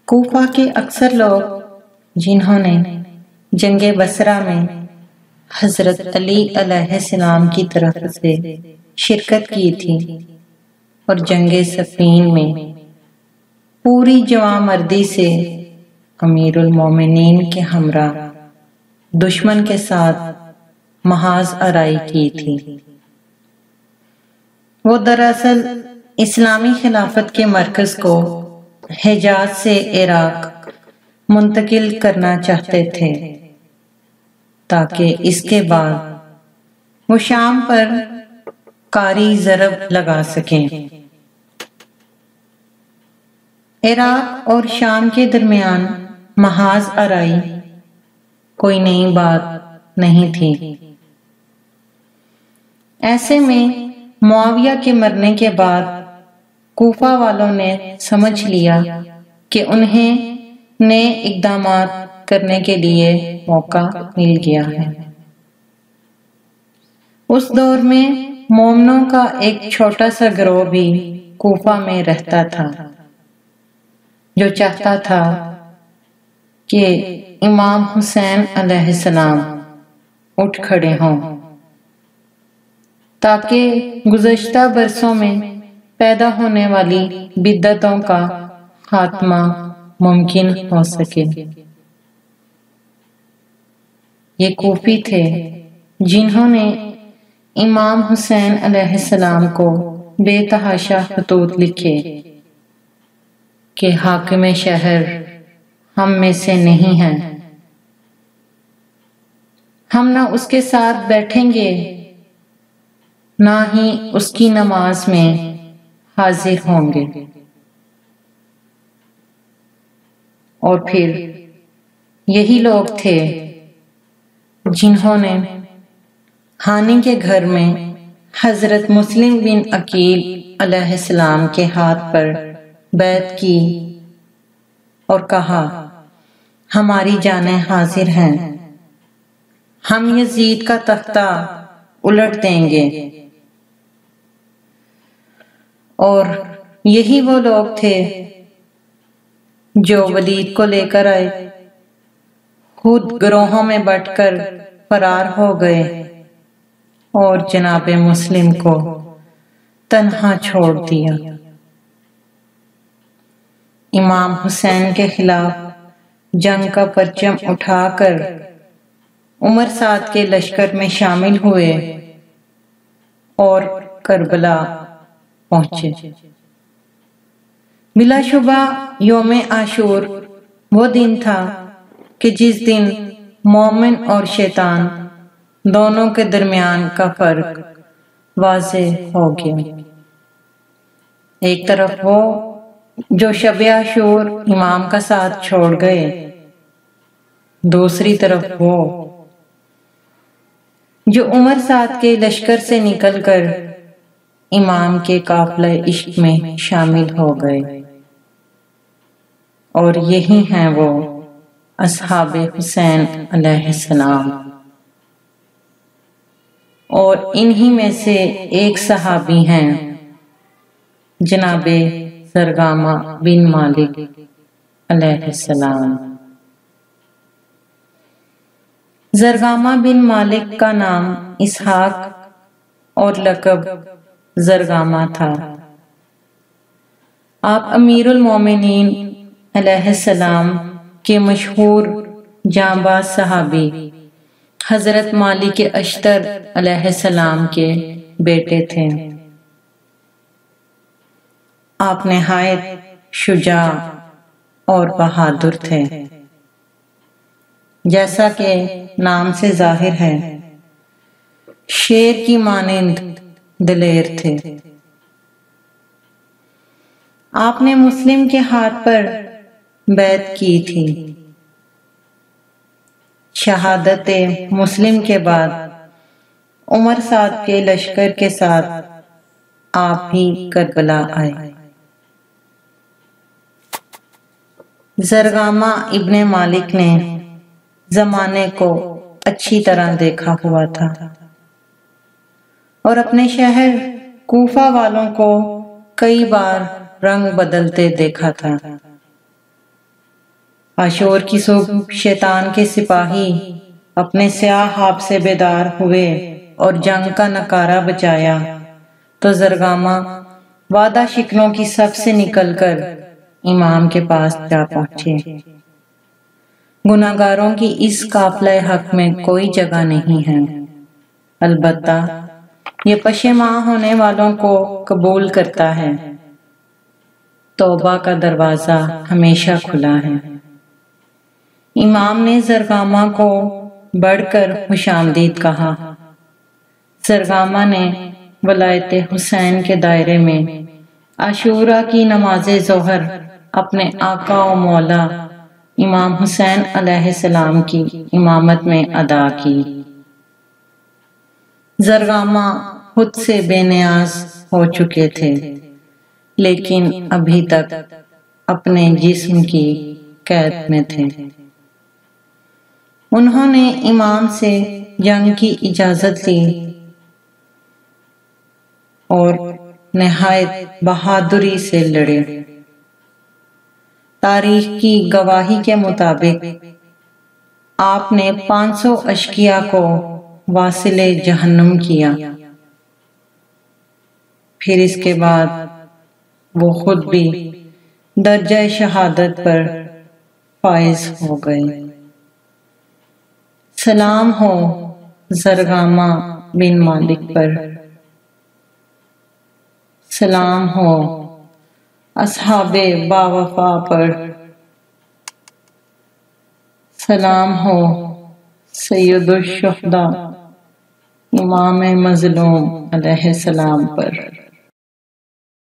کوفہ کے اکثر لوگ جنہوں نے جنگ بصرہ میں حضرت علی علیہ السلام کی طرف سے شرکت کی تھی اور جنگ صفین میں پوری جواں مردی سے امیر المومنین کے ہمراہ دشمن کے ساتھ محاذ آرائی کی تھی، وہ دراصل اسلامی خلافت کے مرکز کو حجاز سے عراق منتقل کرنا چاہتے تھے تاکہ اس کے بعد وہ شام پر کاری ضرب لگا سکیں۔ عراق اور شام کے درمیان محاذ آرائی کوئی نئی بات نہیں تھی۔ ایسے میں معاویہ کے مرنے کے بعد کوفہ والوں نے سمجھ لیا کہ انہیں نئے اقدامات کرنے کے لیے موقع مل گیا ہے۔ اس دور میں مومنوں کا ایک چھوٹا سا گروہ بھی کوفہ میں رہتا تھا جو چاہتا تھا کہ امام حسین علیہ السلام اٹھ کھڑے ہوں تاکہ گزشتہ برسوں میں پیدا ہونے والی بدعتوں کا خاتمہ ممکن ہو سکے۔ یہ کوفی تھے جنہوں نے امام حسین علیہ السلام کو بے تحاشا خطوط لکھے کہ حاکم شہر ہم میں سے نہیں ہیں، ہم نہ اس کے ساتھ بیٹھیں گے نہ ہی اس کی نماز میں حاضر ہوں گے۔ اور پھر یہی لوگ تھے جنہوں نے ہانی کے گھر میں حضرت مسلم بن عقیل علیہ السلام کے ہاتھ پر بیعت کی اور کہا، ہماری جانیں حاضر ہیں، ہم یزید کا تختہ الٹ دیں گے۔ اور یہی وہ لوگ تھے جو ولید کو لے کر آئے، خود گروہوں میں بٹ کر فرار ہو گئے اور جناب مسلم کو تنہا چھوڑ دیا۔ امام حسین کے خلاف جنگ کا پرچم اٹھا کر عمر سعد کے لشکر میں شامل ہوئے اور کربلا پہنچے۔ بلا شبہ یوم عاشور وہ دن تھا کہ جس دن مومن اور شیطان دونوں کے درمیان کا فرق واضح ہو گیا۔ ایک طرف وہ جو شب عاشور امام کا ساتھ چھوڑ گئے، دوسری طرف وہ جو عمر سعد کے لشکر سے نکل کر امام کے قافلہ عشق میں شامل ہو گئے، اور یہی ہیں وہ اصحاب حسین علیہ السلام۔ اور انہی میں سے ایک صحابی ہیں جناب زرگامہ بن مالک علیہ السلام۔ زرگامہ بن مالک کا نام اسحاق اور لقب زرگامہ تھا۔ آپ امیر المومنین علیہ السلام کے مشہور جانباز صحابی حضرت مالک اشتر علیہ السلام کے بیٹے تھے۔ آپ نہایت شجاع اور بہادر تھے، جیسا کہ نام سے ظاہر ہے، شیر کی مانند دلیر تھے۔ آپ نے مسلم کے ہاتھ پر بیعت کی تھی۔ شہادت مسلم کے بعد عمر سعد کے لشکر کے ساتھ آپ بھی کربلا آئے۔ زرگامہ ابن مالک نے زمانے کو اچھی طرح دیکھا ہوا تھا اور اپنے شہر کوفہ والوں کو کئی بار رنگ بدلتے دیکھا تھا۔ عاشور کی صبح شیطان کے سپاہی اپنے سیاہ خواب سے بیدار ہوئے اور جنگ کا نکارہ بجایا تو زرگامہ وعدہ شکنوں کی صف سے نکل کر امام کے پاس جا پہنچے۔ گناہگاروں کی اس قافلہ حق میں کوئی جگہ نہیں ہے، البتہ یہ پشیمان ہونے والوں کو قبول کرتا ہے۔ توبہ کا دروازہ ہمیشہ کھلا ہے۔ امام نے زرگامہ کو بڑھ کر خوش آمدید کہا۔ زرگامہ نے ولایت حسین کے دائرے میں عاشورہ کی نماز ظہر اپنے آقا و مولا امام حسین علیہ السلام کی امامت میں ادا کی۔ زرگامہ خود سے بے نیاز ہو چکے تھے، لیکن ابھی تک اپنے جسم کی قید میں تھے۔ انہوں نے امام سے جنگ کی اجازت لی اور نہایت بہادری سے لڑے۔ تاریخ کی گواہی کے مطابق آپ نے 500 اشقیاء کو واصل جہنم کیا، پھر اس کے بعد وہ خود بھی درجہ شہادت پر فائز ہو گئے۔ سلام ہو زرگامہ بن مالک پر، سلام ہو اصحاب باوفا پر، سلام ہو سید الشہداء امام مظلوم علیہ السلام پر۔